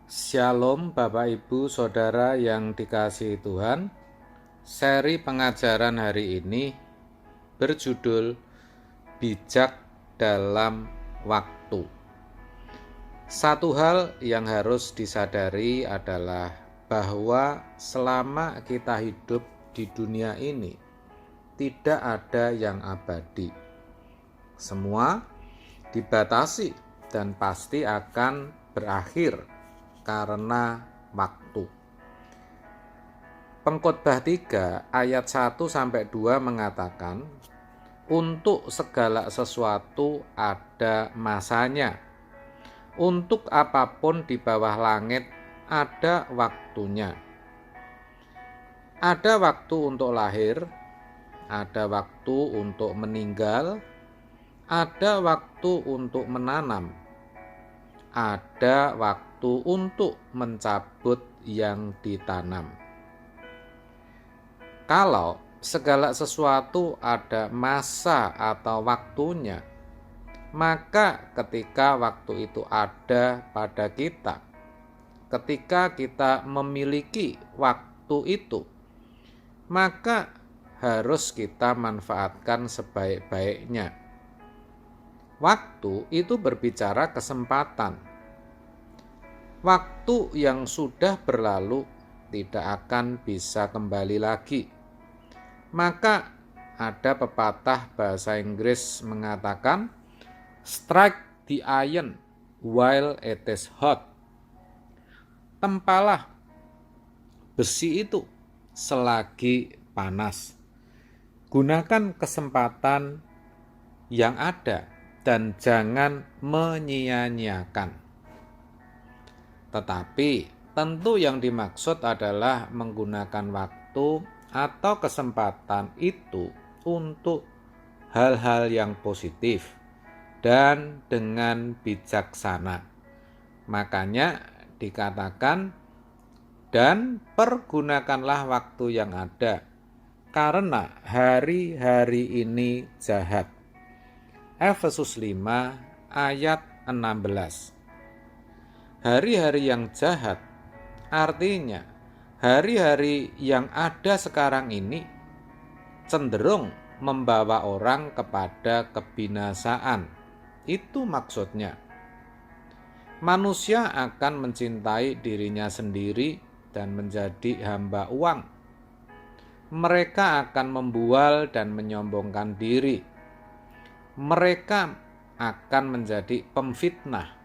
Shalom Bapak Ibu Saudara yang dikasihi Tuhan. Seri pengajaran hari ini berjudul Bijak dalam Waktu. Satu hal yang harus disadari adalah bahwa selama kita hidup di dunia ini tidak ada yang abadi. Semua dibatasi dan pasti akan berakhir karena waktu. Pengkhotbah 3 ayat 1-2 mengatakan, untuk segala sesuatu ada masanya. Untuk apapun di bawah langit ada waktunya. Ada waktu untuk lahir, ada waktu untuk meninggal, ada waktu untuk menanam, ada waktu untuk mencabut yang ditanam. Kalau segala sesuatu ada masa atau waktunya, maka ketika waktu itu ada pada kita, ketika kita memiliki waktu itu, maka harus kita manfaatkan sebaik-baiknya. Waktu itu berbicara kesempatan. Waktu yang sudah berlalu tidak akan bisa kembali lagi. Maka ada pepatah bahasa Inggris mengatakan, strike the iron while it is hot. Tempalah besi itu selagi panas. Gunakan kesempatan yang ada dan jangan menyia-nyiakan. Tetapi tentu yang dimaksud adalah menggunakan waktu atau kesempatan itu untuk hal-hal yang positif dan dengan bijaksana. Makanya dikatakan, dan pergunakanlah waktu yang ada, karena hari-hari ini jahat. Efesus 5 ayat 16. Hari-hari yang jahat artinya hari-hari yang ada sekarang ini cenderung membawa orang kepada kebinasaan. Itu maksudnya. Manusia akan mencintai dirinya sendiri dan menjadi hamba uang. Mereka akan membual dan menyombongkan diri. Mereka akan menjadi pemfitnah.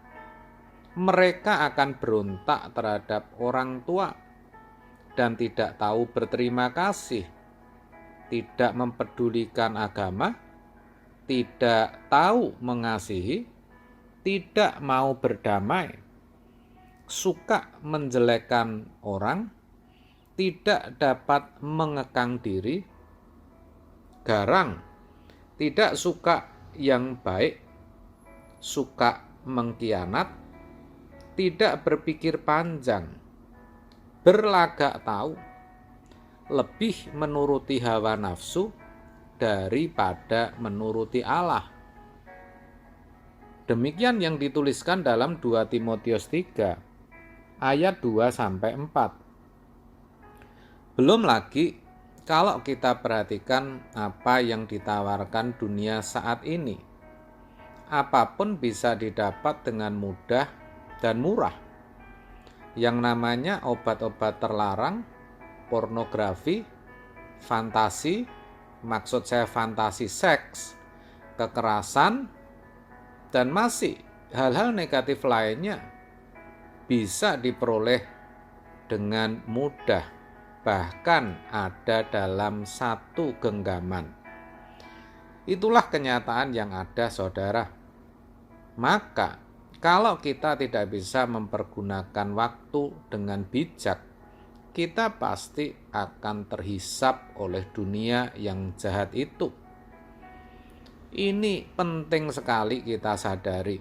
Mereka akan berontak terhadap orang tua dan tidak tahu berterima kasih, tidak mempedulikan agama, tidak tahu mengasihi, tidak mau berdamai, suka menjelekkan orang, tidak dapat mengekang diri, garang, tidak suka yang baik, suka mengkhianat, tidak berpikir panjang, berlagak tahu, lebih menuruti hawa nafsu daripada menuruti Allah. Demikian yang dituliskan dalam 2 Timotius 3 ayat 2-4. Belum lagi kalau kita perhatikan apa yang ditawarkan dunia saat ini. Apapun bisa didapat dengan mudah dan murah. Yang namanya obat-obat terlarang, pornografi, fantasi, maksud saya fantasi seks, kekerasan, dan masih hal-hal negatif lainnya bisa diperoleh dengan mudah, bahkan ada dalam satu genggaman. Itulah kenyataan yang ada, saudara. Maka kalau kita tidak bisa mempergunakan waktu dengan bijak, kita pasti akan terhisap oleh dunia yang jahat itu. Ini penting sekali kita sadari.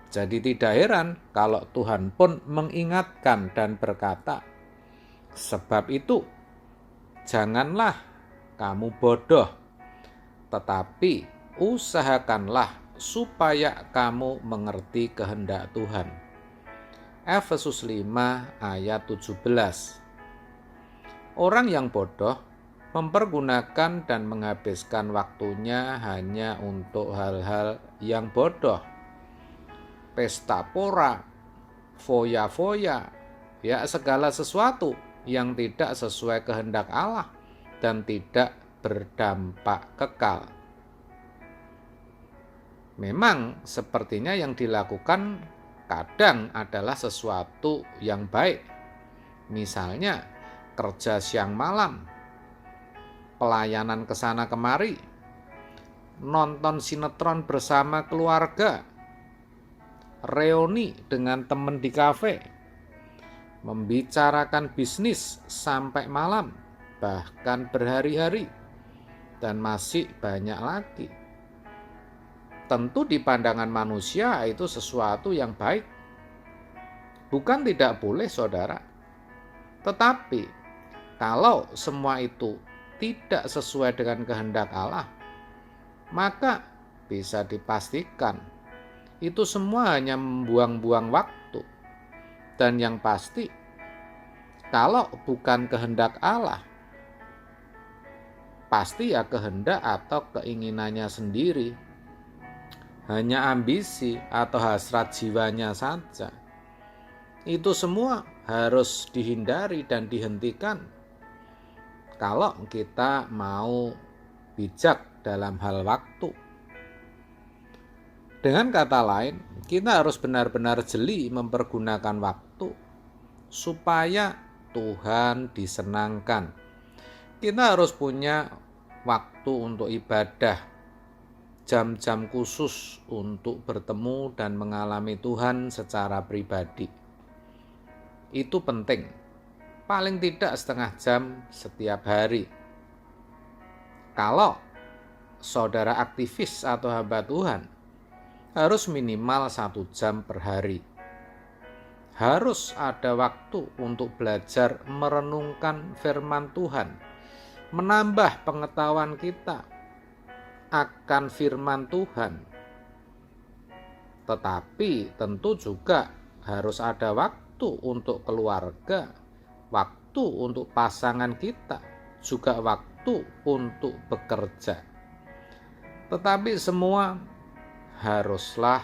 Jadi tidak heran kalau Tuhan pun mengingatkan dan berkata, sebab itu janganlah kamu bodoh, tetapi usahakanlah supaya kamu mengerti kehendak Tuhan. Efesus 5 ayat 17. Orang yang bodoh mempergunakan dan menghabiskan waktunya hanya untuk hal-hal yang bodoh. Pesta pora, foya-foya, ya segala sesuatu yang tidak sesuai kehendak Allah dan tidak berdampak kekal. Memang sepertinya yang dilakukan kadang adalah sesuatu yang baik. Misalnya kerja siang malam, pelayanan ke sana kemari, nonton sinetron bersama keluarga, reuni dengan teman di kafe, membicarakan bisnis sampai malam, bahkan berhari-hari, dan masih banyak lagi. Tentu di pandangan manusia itu sesuatu yang baik. Bukan tidak boleh, saudara. Tetapi kalau semua itu tidak sesuai dengan kehendak Allah, maka bisa dipastikan itu semua hanya membuang-buang waktu. Dan yang pasti, kalau bukan kehendak Allah, pasti ya kehendak atau keinginannya sendiri. Hanya ambisi atau hasrat jiwanya saja. Itu semua harus dihindari dan dihentikan kalau kita mau bijak dalam hal waktu. Dengan kata lain, kita harus benar-benar jeli mempergunakan waktu supaya Tuhan disenangkan. Kita harus punya waktu untuk ibadah, jam-jam khusus untuk bertemu dan mengalami Tuhan secara pribadi. Itu penting, paling tidak setengah jam setiap hari. Kalau saudara aktivis atau hamba Tuhan, harus minimal 1 jam per hari. Harus ada waktu untuk belajar merenungkan firman Tuhan, menambah pengetahuan kita akan firman Tuhan. Tetapi tentu juga harus ada waktu untuk keluarga, waktu untuk pasangan kita, juga waktu untuk bekerja. Tetapi semua haruslah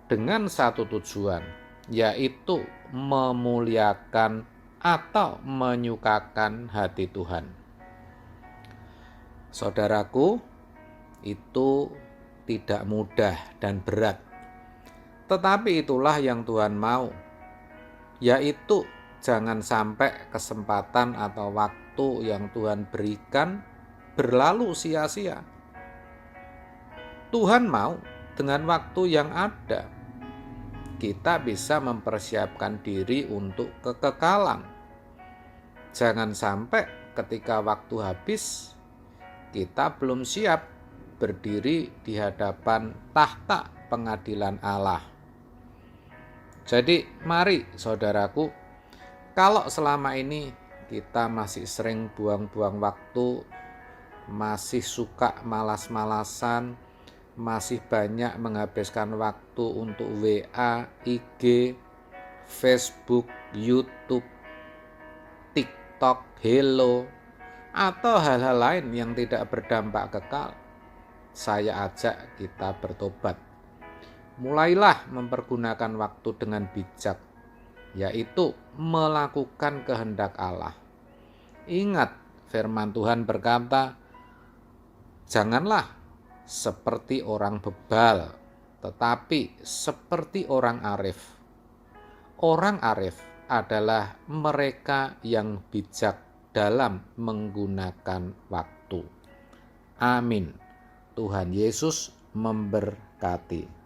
dengan satu tujuan, yaitu memuliakan atau menyukakan hati Tuhan. Saudaraku, itu tidak mudah dan berat. Tetapi itulah yang Tuhan mau, yaitu jangan sampai kesempatan atau waktu yang Tuhan berikan berlalu sia-sia. Tuhan mau dengan waktu yang ada, kita bisa mempersiapkan diri untuk kekekalan. Jangan sampai ketika waktu habis, kita belum siap berdiri di hadapan tahta pengadilan Allah. Jadi mari saudaraku, kalau selama ini kita masih sering buang-buang waktu, masih suka malas-malasan, masih banyak menghabiskan waktu untuk WA, IG, Facebook, YouTube, TikTok, Hello, atau hal-hal lain yang tidak berdampak kekal, saya ajak kita bertobat. Mulailah mempergunakan waktu dengan bijak, yaitu melakukan kehendak Allah. Ingat, firman Tuhan berkata, janganlah seperti orang bebal, tetapi seperti orang arif. Orang arif adalah mereka yang bijak dalam menggunakan waktu. Amin. Tuhan Yesus memberkati.